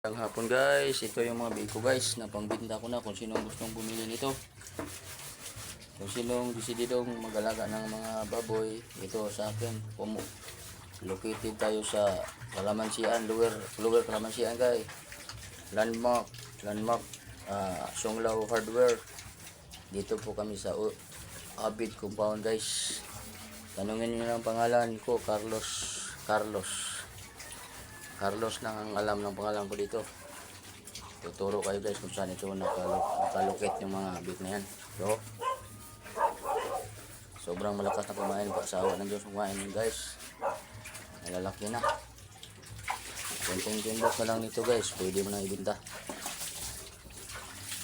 Magandang hapon guys. Ito yung mga biko guys na pangbinta ko na kung sino gustong bumili nito. Kung sinong desididong mag-alaga ng mga baboy, ito sa akin. Located tayo sa Kalamansian, Lower Kalamansian guys. Landmark Songlao Hardware. Dito po kami sa Abid Compound guys. Tanungin niyo ang pangalan ko, Carlos lang ang alam ng pangalan ko dito. Tuturo kayo guys kung saan ito nakalocate yung mga bit na yan. So, sobrang malakas na kumain pa sa awa ng Diyos kumain guys. Nalalaki na. Konting timbok na lang nito guys. Pwede mo na ibinta.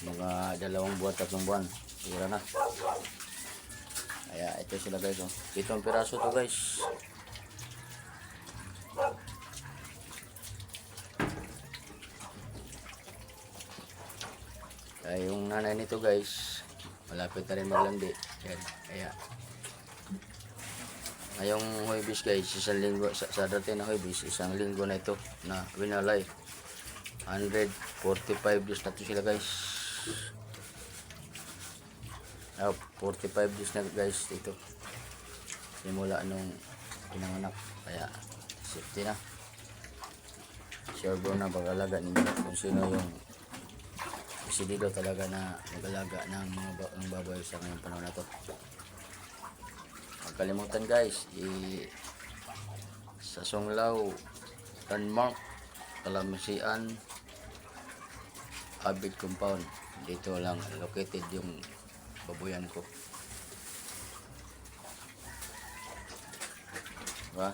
Mga 2 buwan, 3 buwan. Tira na. Kaya ito sila guys. 7 piraso to guys. Kaya yung nanay nito guys, malapit na rin maglandi. Yan, kaya ngayong Huwebes guys, isang linggo, sa dati na Huwebes, isang linggo na ito na winalay. 145 days na ito sila guys. 45 days na guys dito. Simula nung pinanganak. Kaya safety na. Sure bro na pag-alaga ninyo kung sino yung dito talaga na mag-alaga ng mga baboy sa ngayong panahon na to. Huwag kalimutan guys, sa Songlao, Landmark, Kalamansian, Abid Compound. Dito lang located yung baboyan ko. Diba?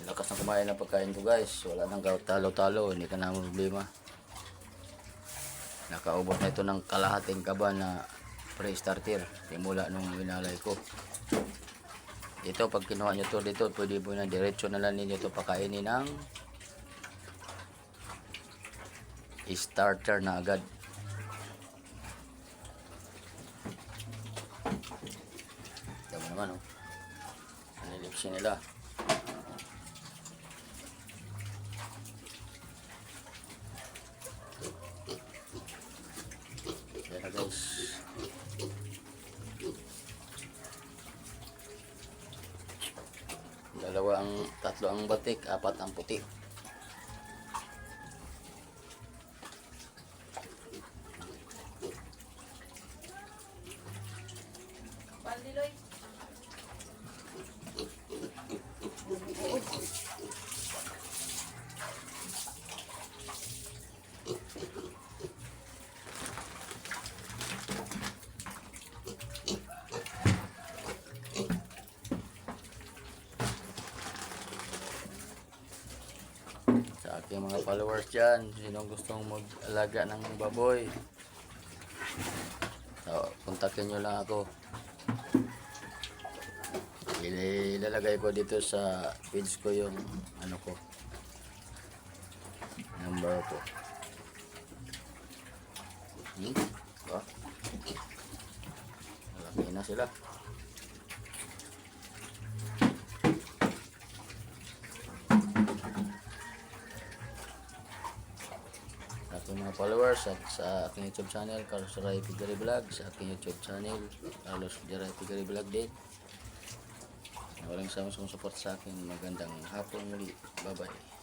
Lakas na kumain ng pagkain ko guys. Wala nang talo-talo. Hindi ka na problema. Nakaubos na ito ng kalahating kaba na pre-starter. Simula nung winalay ko. Ito pag kinuha nyo to dito, pwede po na diretso na lang ninyo ito pakainin ng starter na agad. Ito mo naman oh. Nalilipsin nila. Yan na guys. Tatlo ang batik, 4 ang puti. Bandiloy. Sa aking mga followers dyan, sinong gustong mag-alaga ng baboy, so, kontakin nyo lang ako. Ilalagay ko dito sa page ko yung ano ko, number ko. Malaki na sila. Aking mga followers at sa aking YouTube channel, Carlos Jeray Piggery Vlog, sa aking YouTube channel, Carlos Jeray Piggery Vlog din. Walang sama support sa akin. Magandang hapon muli. Bye bye.